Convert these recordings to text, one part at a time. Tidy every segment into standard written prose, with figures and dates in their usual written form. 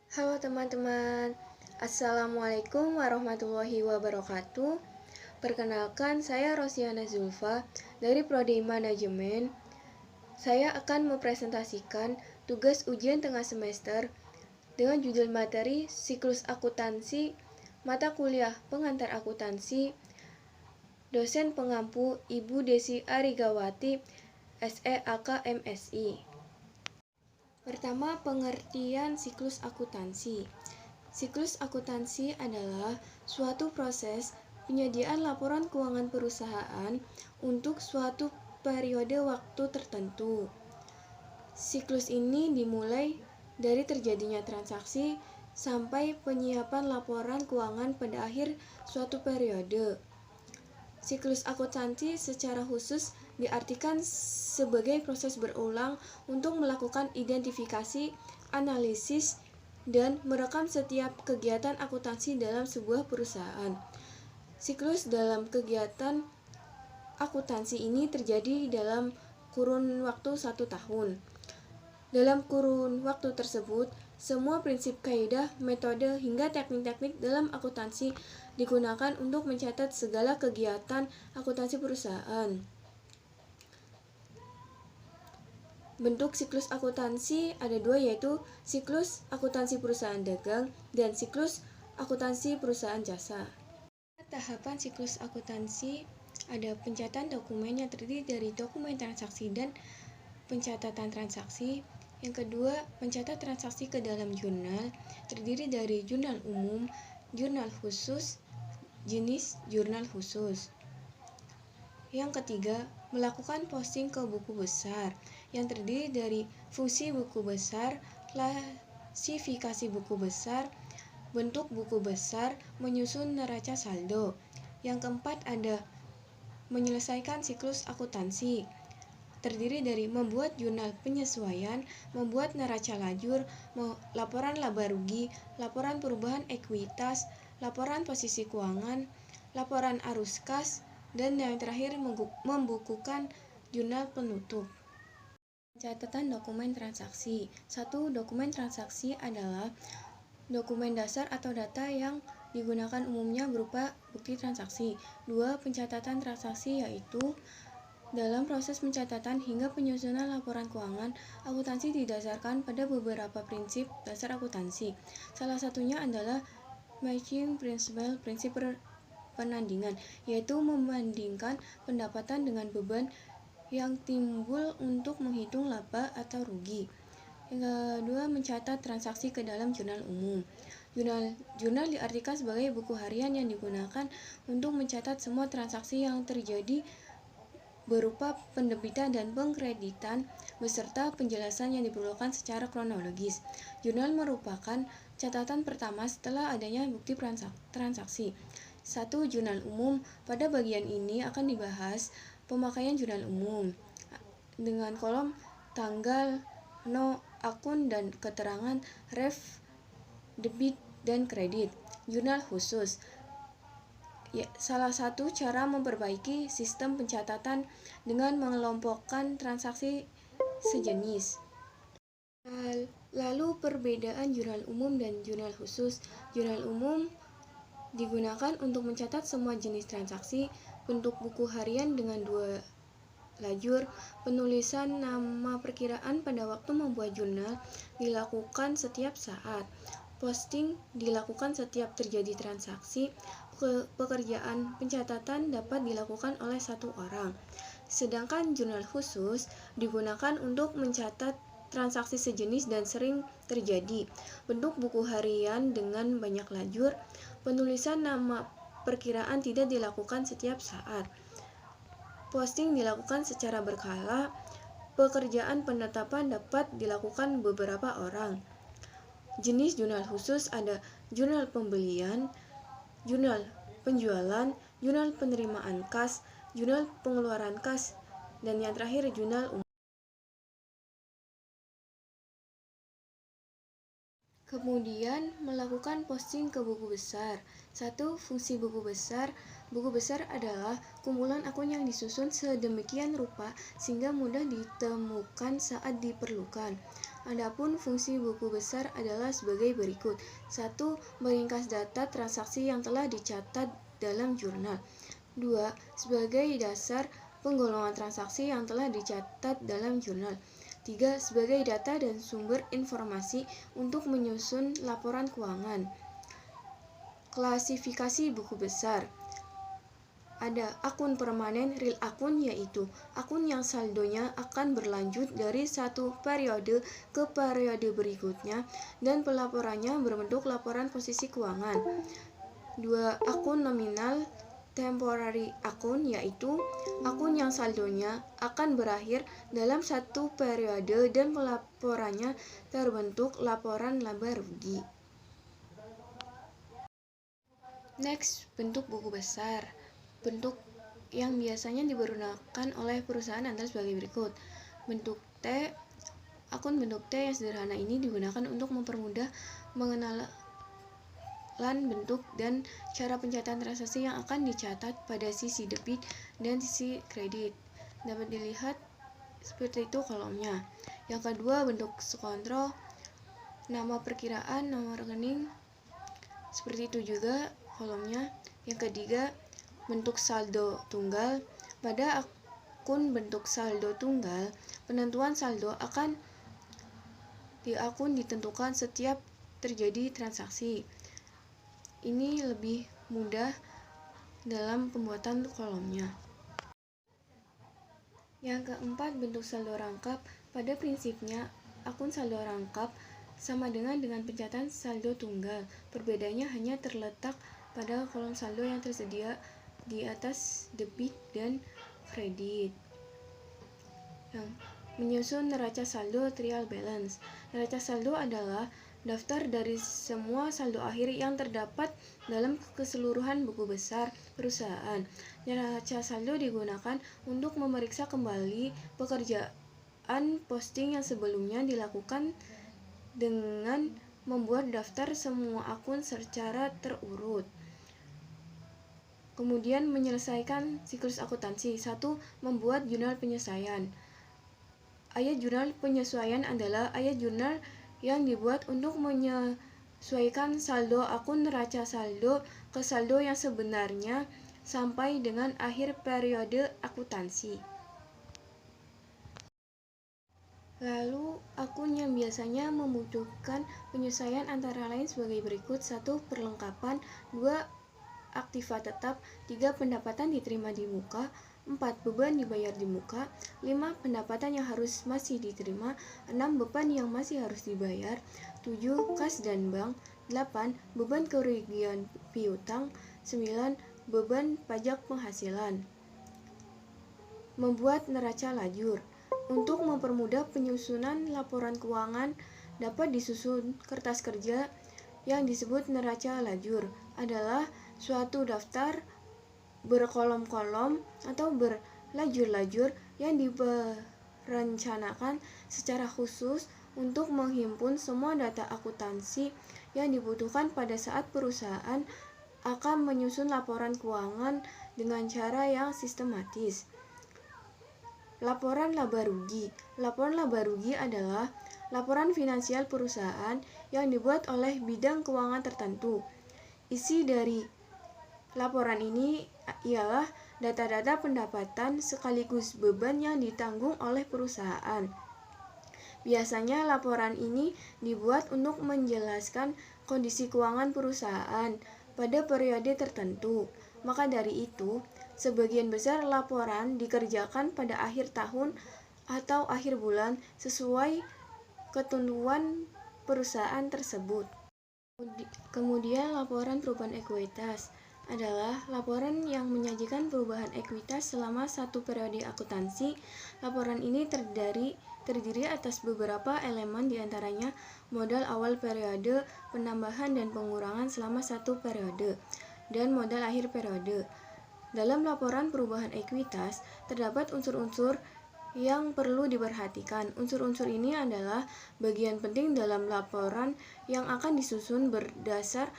Halo teman-teman, Assalamualaikum warahmatullahi wabarakatuh. Perkenalkan, saya Rosiana Zulfa dari Prodi Manajemen. Saya akan mempresentasikan tugas ujian tengah semester dengan judul materi Siklus Akuntansi, mata kuliah pengantar akuntansi, dosen pengampu Ibu Desi Arigawati, SEAK MSI. Pertama, pengertian siklus akuntansi. Siklus akuntansi adalah suatu proses penyediaan laporan keuangan perusahaan untuk suatu periode waktu tertentu. Siklus ini dimulai dari terjadinya transaksi sampai penyiapan laporan keuangan pada akhir suatu periode. Siklus akuntansi secara khusus diartikan sebagai proses berulang untuk melakukan identifikasi, analisis, dan merekam setiap kegiatan akuntansi dalam sebuah perusahaan. Siklus dalam kegiatan akuntansi ini terjadi dalam kurun waktu 1 tahun. Dalam kurun waktu tersebut, semua prinsip kaidah, metode, hingga teknik-teknik dalam akuntansi digunakan untuk mencatat segala kegiatan akuntansi perusahaan. Bentuk siklus akuntansi ada dua, yaitu siklus akuntansi perusahaan dagang dan siklus akuntansi perusahaan jasa. Tahapan siklus akuntansi ada pencatatan dokumen yang terdiri dari dokumen transaksi dan pencatatan transaksi. Yang kedua, pencatat transaksi ke dalam jurnal, terdiri dari jurnal umum, jurnal khusus, jenis jurnal khusus. Yang ketiga, melakukan posting ke buku besar, yang terdiri dari fungsi buku besar, klasifikasi buku besar, bentuk buku besar, menyusun neraca saldo. Yang keempat ada menyelesaikan siklus akuntansi, terdiri dari membuat jurnal penyesuaian, membuat neraca lajur, laporan laba rugi, laporan perubahan ekuitas, laporan posisi keuangan, laporan arus kas, dan yang terakhir membukukan jurnal penutup. Catatan dokumen transaksi. 1. Dokumen transaksi adalah dokumen dasar atau data yang digunakan umumnya berupa bukti transaksi. 2. Pencatatan transaksi yaitu dalam proses pencatatan hingga penyusunan laporan keuangan, akuntansi didasarkan pada beberapa prinsip dasar akuntansi. Salah satunya adalah matching principle, prinsip penandingan, yaitu membandingkan pendapatan dengan beban yang timbul untuk menghitung laba atau rugi. Yang kedua, mencatat transaksi ke dalam jurnal umum. Jurnal diartikan sebagai buku harian yang digunakan untuk mencatat semua transaksi yang terjadi berupa pendebitan dan pengkreditan beserta penjelasan yang diperlukan secara kronologis. Jurnal merupakan catatan pertama setelah adanya bukti transaksi. 1. Jurnal umum. Pada bagian ini akan dibahas pemakaian jurnal umum dengan kolom tanggal, akun, dan keterangan ref, debit, dan kredit. Jurnal khusus. Salah satu cara memperbaiki sistem pencatatan dengan mengelompokkan transaksi sejenis. Lalu perbedaan jurnal umum dan jurnal khusus. Jurnal umum digunakan untuk mencatat semua jenis transaksi, bentuk buku harian dengan 2 lajur, penulisan nama perkiraan pada waktu membuat jurnal dilakukan setiap saat, posting dilakukan setiap terjadi transaksi, pekerjaan pencatatan dapat dilakukan oleh 1 orang. Sedangkan jurnal khusus digunakan untuk mencatat transaksi sejenis dan sering terjadi, bentuk buku harian dengan banyak lajur, penulisan nama perkiraan tidak dilakukan setiap saat, posting dilakukan secara berkala, pekerjaan penetapan dapat dilakukan beberapa orang. Jenis jurnal khusus ada jurnal pembelian, jurnal penjualan, jurnal penerimaan kas, jurnal pengeluaran kas, dan yang terakhir jurnal umum. Kemudian melakukan posting ke buku besar. 1. Fungsi buku besar. Buku besar adalah kumpulan akun yang disusun sedemikian rupa sehingga mudah ditemukan saat diperlukan. Adapun fungsi buku besar adalah sebagai berikut. 1. Meringkas data transaksi yang telah dicatat dalam jurnal. 2. Sebagai dasar penggolongan transaksi yang telah dicatat dalam jurnal. 3. Sebagai data dan sumber informasi untuk menyusun laporan keuangan. Klasifikasi buku besar. Ada akun permanen real akun, yaitu akun yang saldonya akan berlanjut dari satu periode ke periode berikutnya dan pelaporannya berbentuk laporan posisi keuangan. 2. Akun nominal temporary akun, yaitu akun yang saldonya akan berakhir dalam satu periode dan pelaporannya terbentuk laporan laba rugi. Next, bentuk buku besar. Bentuk yang biasanya digunakan oleh perusahaan adalah sebagai berikut. Bentuk T. Akun bentuk T yang sederhana ini digunakan untuk mempermudah mengenalan bentuk dan cara pencatatan transaksi yang akan dicatat pada sisi debit dan sisi kredit. Dapat dilihat seperti itu kolomnya. Yang kedua, bentuk kontrol. Nama perkiraan, nomor rekening. Seperti itu juga kolomnya. Yang ketiga, bentuk saldo tunggal. Pada akun bentuk saldo tunggal, penentuan saldo akan di akun ditentukan setiap terjadi transaksi. Ini lebih mudah dalam pembuatan kolomnya. Yang keempat, bentuk saldo rangkap. Pada prinsipnya, akun saldo rangkap sama dengan pencatatan saldo tunggal. Perbedaannya hanya terletak pada kolom saldo yang tersedia di atas debit dan kredit. Yang menyusun neraca saldo trial balance. Neraca saldo adalah daftar dari semua saldo akhir yang terdapat dalam keseluruhan buku besar perusahaan. Neraca saldo digunakan untuk memeriksa kembali pekerjaan posting yang sebelumnya dilakukan dengan membuat daftar semua akun secara terurut. Kemudian menyelesaikan siklus akuntansi. 1. Membuat jurnal penyesuaian. Ayat jurnal penyesuaian adalah ayat jurnal yang dibuat untuk menyesuaikan saldo akun neraca saldo ke saldo yang sebenarnya sampai dengan akhir periode akuntansi. Lalu, akun yang biasanya membutuhkan penyesuaian antara lain sebagai berikut. 1. Perlengkapan. 2. Aktiva tetap. 3. Pendapatan diterima di muka. 4. Beban dibayar di muka. 5. Pendapatan yang harus masih diterima. 6. Beban yang masih harus dibayar. 7. Kas dan bank. 8. Beban kerugian piutang. 9. Beban pajak penghasilan. Membuat neraca lajur. Untuk mempermudah penyusunan laporan keuangan, dapat disusun kertas kerja yang disebut neraca lajur. Adalah suatu daftar berkolom-kolom atau berlajur-lajur yang direncanakan secara khusus untuk menghimpun semua data akuntansi yang dibutuhkan pada saat perusahaan akan menyusun laporan keuangan dengan cara yang sistematis. Laporan laba rugi. Laporan laba rugi adalah laporan finansial perusahaan yang dibuat oleh bidang keuangan tertentu. Isi dari laporan ini ialah data-data pendapatan sekaligus beban yang ditanggung oleh perusahaan. Biasanya laporan ini dibuat untuk menjelaskan kondisi keuangan perusahaan pada periode tertentu. Maka dari itu, sebagian besar laporan dikerjakan pada akhir tahun atau akhir bulan sesuai ketentuan perusahaan tersebut. Kemudian Laporan Perubahan Ekuitas adalah laporan yang menyajikan perubahan ekuitas selama satu periode akuntansi. Laporan ini terdiri atas beberapa elemen, diantaranya modal awal periode, penambahan dan pengurangan selama satu periode, dan modal akhir periode. Dalam laporan perubahan ekuitas, terdapat unsur-unsur yang perlu diperhatikan. Unsur-unsur ini adalah bagian penting dalam laporan yang akan disusun berdasar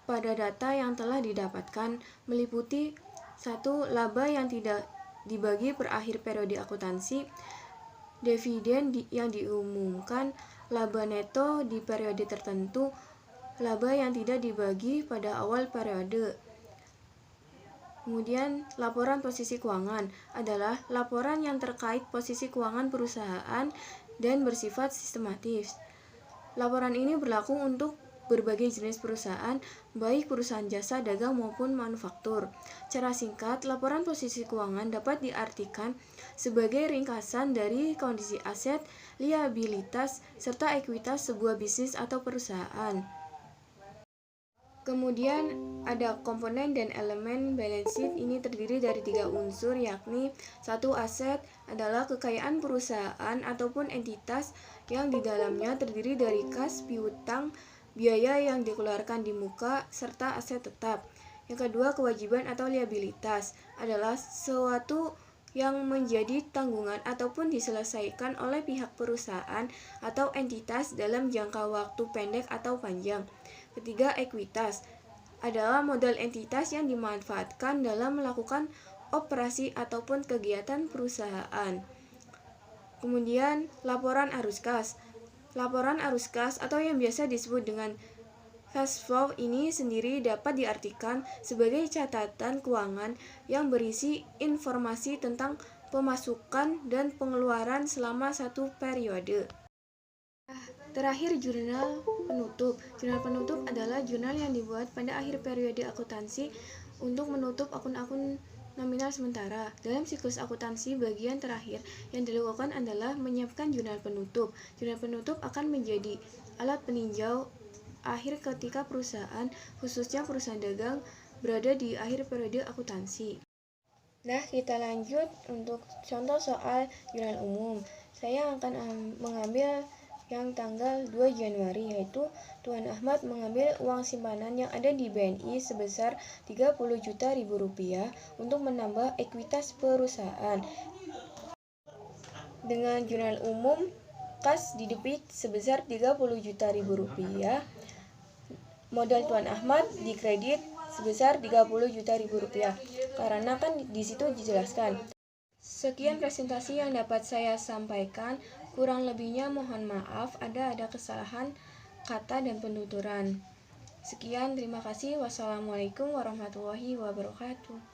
pada data yang telah didapatkan, meliputi 1. Laba yang tidak dibagi per akhir periode akuntansi, dividen yang diumumkan, laba neto di periode tertentu, laba yang tidak dibagi pada awal periode. Kemudian, laporan posisi keuangan adalah laporan yang terkait posisi keuangan perusahaan dan bersifat sistematis. Laporan ini berlaku untuk berbagai jenis perusahaan, baik perusahaan jasa, dagang, maupun manufaktur. Cara singkat, laporan posisi keuangan dapat diartikan sebagai ringkasan dari kondisi aset, liabilitas, serta ekuitas sebuah bisnis atau perusahaan. Kemudian ada komponen dan elemen balance sheet. Ini terdiri dari 3 unsur, yakni 1. Aset adalah kekayaan perusahaan ataupun entitas yang di dalamnya terdiri dari kas, piutang, biaya yang dikeluarkan di muka, serta aset tetap. Yang kedua, kewajiban atau liabilitas adalah sesuatu yang menjadi tanggungan ataupun diselesaikan oleh pihak perusahaan atau entitas dalam jangka waktu pendek atau panjang. Ketiga, ekuitas adalah modal entitas yang dimanfaatkan dalam melakukan operasi ataupun kegiatan perusahaan. Kemudian, laporan arus kas. Laporan arus kas atau yang biasa disebut dengan cash flow ini sendiri dapat diartikan sebagai catatan keuangan yang berisi informasi tentang pemasukan dan pengeluaran selama satu periode. Terakhir, jurnal penutup. Jurnal penutup adalah jurnal yang dibuat pada akhir periode akuntansi untuk menutup akun-akun nominal sementara. Dalam siklus akuntansi, bagian terakhir yang dilakukan adalah menyiapkan jurnal penutup. Jurnal penutup akan menjadi alat peninjau akhir ketika perusahaan, khususnya perusahaan dagang, berada di akhir periode akuntansi. Nah, kita lanjut untuk contoh soal jurnal umum. Saya akan mengambil yang tanggal 2 Januari, yaitu Tuan Ahmad mengambil uang simpanan yang ada di BNI sebesar Rp30 juta untuk menambah ekuitas perusahaan. Dengan jurnal umum, kas di debit sebesar Rp30 juta. Modal Tuan Ahmad di kredit sebesar Rp30 juta. Karena kan di situ dijelaskan. Sekian presentasi yang dapat saya sampaikan. Kurang lebihnya mohon maaf ada kesalahan kata dan penuturan. Sekian, terima kasih. Wassalamualaikum warahmatullahi wabarakatuh.